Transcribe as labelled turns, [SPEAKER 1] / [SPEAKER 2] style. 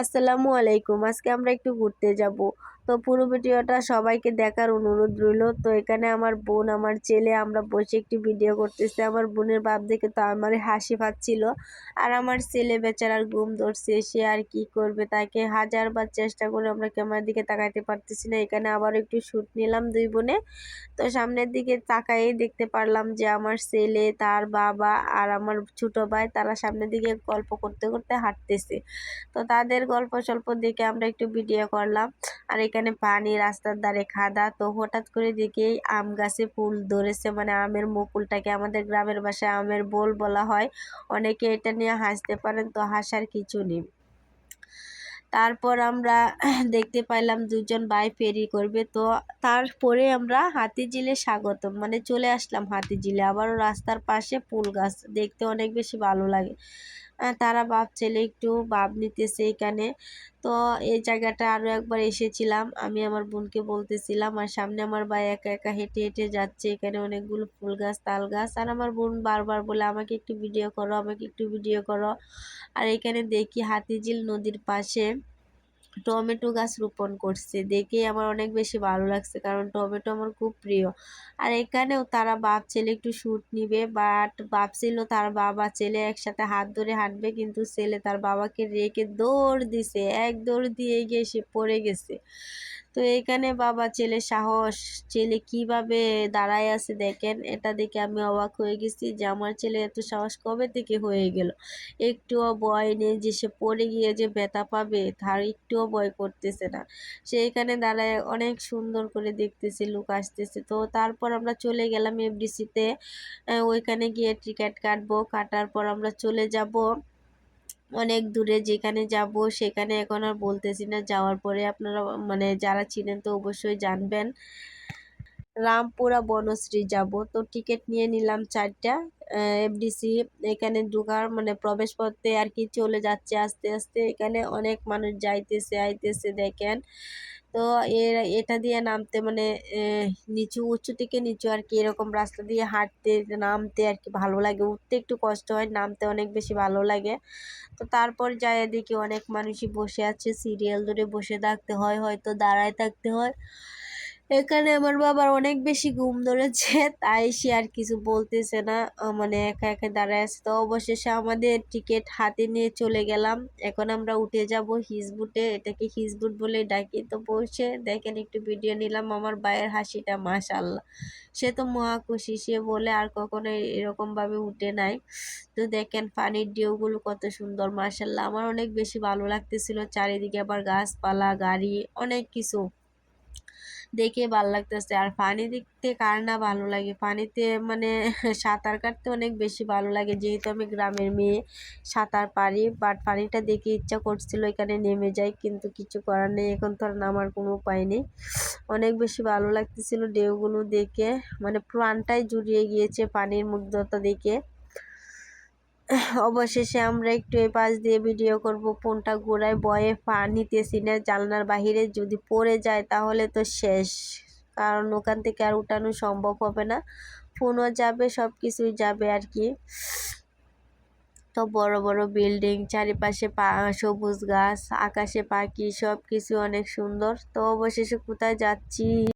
[SPEAKER 1] আসসালামু আলাইকুম। আজকে আমরা একটু ঘুরতে যাব। তো পুরো ভিডিওটা সবাইকে দেখার অনুরোধ রইল। তো এখানে আমার বোন, আমার ছেলে আমরা বসে একটু ভিডিও করতেছি। আমার বোনের ভাব দেখে তো আমার হাসি পাচ্ছিল। আর আমার ছেলে বেচারার ঘুম ধরছে, সে আর কি করবে, তাকে হাজারবার চেষ্টা করে আমরা ক্যামেরার দিকে তাকাইতে পারতেছি না। এখানে আবার একটু শ্যুট নিলাম দুই বোনে। তো সামনের দিকে তাকায়েই দেখতে পারলাম যে আমার ছেলে, তার বাবা আর আমার ছোট ভাই তারা সামনের দিকে গল্প করতে করতে হাঁটতেছে। তো তাদের গল্প স্বল্প দেখে আমরা একটু ভিডিও করলাম। আর এখানে পানি, রাস্তার ধারে খাদা। তো হঠাৎ করে দেখেই আম গাছে ফুল ধরেছে, মানে আমের মুকুলটাকে আমাদের গ্রামের ভাষায় আমের বোল বলা হয়। অনেকে এটা নিয়ে হাসতে পারেন, তো হাসার কিছু নেই। তারপর আমরা দেখতে পাইলাম দুজন ভাই ফেরি করবে। তো তারপরে আমরা হাতিঝিলে স্বাগতম, মানে চলে আসলাম হাতিঝিলে। আবারও রাস্তার পাশে ফুল গাছ দেখতে অনেক বেশি ভালো লাগে। তারা বাপ ছেলে একটু ভাব নিতেছে এখানে। তো এই জায়গাটা আরও একবার এসেছিলাম, আমি আমার বোনকে বলতেছিলাম। আর সামনে আমার ভাই একা একা হেঁটে হেঁটে যাচ্ছে। এখানে অনেকগুলো ফুল গাছ, তাল গাছ। আর আমার বোন বারবার বলে আমাকে একটু ভিডিও করো, আমাকে একটু ভিডিও করো। আর এখানে দেখি হাতিঝিল নদীর পাশে টমেটো গাছ রোপণ করছে, দেখে আমার অনেক বেশি ভালো লাগছে, কারণ টমেটো আমার খুব প্রিয়। আর এখানেও তারা বাপ ছেলে একটু শ্যুট নিবে, বাট ভাবছিল তার বাবা ছেলে একসাথে হাত ধরে হাঁটবে, কিন্তু ছেলে তার বাবাকে রেখে দৌড় দিছে। এক দৌড় দিয়ে গিয়ে সে পড়ে গেছে। তো এখানে বাবা ছেলে সাহস, ছেলে কিভাবে দাঁড়ায় আছে দেখেন, এটা দেখে আমি অবাক হয়ে গেছি যে আমার ছেলে এত সাহস কবে থেকে হয়ে গেল। একটুও ভয় নেই যে সে পড়ে গিয়ে যে ব্যথা পাবে, তার একটুও ভয় করতেছে না। সে এখানে দাঁড়ায় অনেক সুন্দর করে দেখতেছে লোক আসতেছে। তো তারপর আমরা চলে গেলাম এফডিসিতে। ওইখানে গিয়ে টিকিট কাটবো, কাটার পর আমরা চলে যাব অনেক দূরে। যেখানে যাব সেখানে এখন আর বলতেছি না, যাওয়ার পরে আপনারা মানে যারা চিনেন তো অবশ্যই জানবেন। রামপুরা বনশ্রী যাব। তো টিকিট নিয়ে নিলাম 4টা। এফডিসি এখানে ঢোকার মানে প্রবেশ পথে আর কি চলে যাচ্ছে আস্তে আস্তে। এখানে অনেক মানুষ যাইতেছে আইতেছে দেখেন। তো এটা দিয়ে নামতে মানে নিচু, উঁচু থেকে নিচু আর কি, এরকম রাস্তা দিয়ে হাঁটতে নামতে আর কি ভালো লাগে। উঠতে একটু কষ্ট হয়, নামতে অনেক বেশি ভালো লাগে। তো তারপর যাই দেখি অনেক মানুষই বসে আছে, সিরিয়াল ধরে বসে থাকতে হয়, হয়তো দাঁড়ায় থাকতে হয়। এখানে আমার বাবার অনেক বেশি ঘুম ধরেছে, তাই সে আর কিছু বলতেছে না, মানে একা একা দাঁড়ায় আছে। তো অবশেষে আমাদের টিকিট হাতে নিয়ে চলে গেলাম। এখন আমরা উঠে যাব হিজবুটে, এটাকে হিজবুট বলে ডাকি। তো বসে দেখেন একটু ভিডিও নিলাম। আমার ভাইয়ের হাসিটা মাশাআল্লাহ, সে তো মহা খুশি, সে বলে আর কখনো এরকম ভাবে উঠে নাই। তো দেখেন পানির ঢেউগুলো কত সুন্দর, মাশাআল্লাহ আমার অনেক বেশি ভালো লাগতেছিল। চারিদিকে আবার গাছপালা, গাড়ি, অনেক কিছু দেখে ভালো লাগতেছে। আর পানি দেখতে কার না ভালো লাগে, পানিতে মানে সাঁতার কাটতে অনেক বেশি ভালো লাগে। যেহেতু আমি গ্রামের মেয়ে, সাঁতার পারি, বাট পানিটা দেখে ইচ্ছা করছিল এখানে নেমে যাই, কিন্তু কিছু করার নেই, এখন তো আর নামার কোনো উপায় নেই। অনেক বেশি ভালো লাগতেছিল ঢেউগুলো দেখে, মানে প্রাণটাই জুড়িয়ে গিয়েছে পানির মুগ্ধতা দেখে। অবশেষে আমরা একটু এই পাশ দিয়ে ভিডিও করব, ফোনটা ঘোরায় ভয়ে পা নিতেছি না, জানলার বাহিরে যদি পড়ে যায় তাহলে তো শেষ, কারণ ওখান থেকে আর উঠানো সম্ভব হবে না, ফোনও যাবে, সব কিছুই যাবে আর কি। তো বড় বড় বিল্ডিং, চারিপাশে সবুজ গাছ, আকাশে পাখি, সব কিছু অনেক সুন্দর। তো অবশেষে কোথায় যাচ্ছি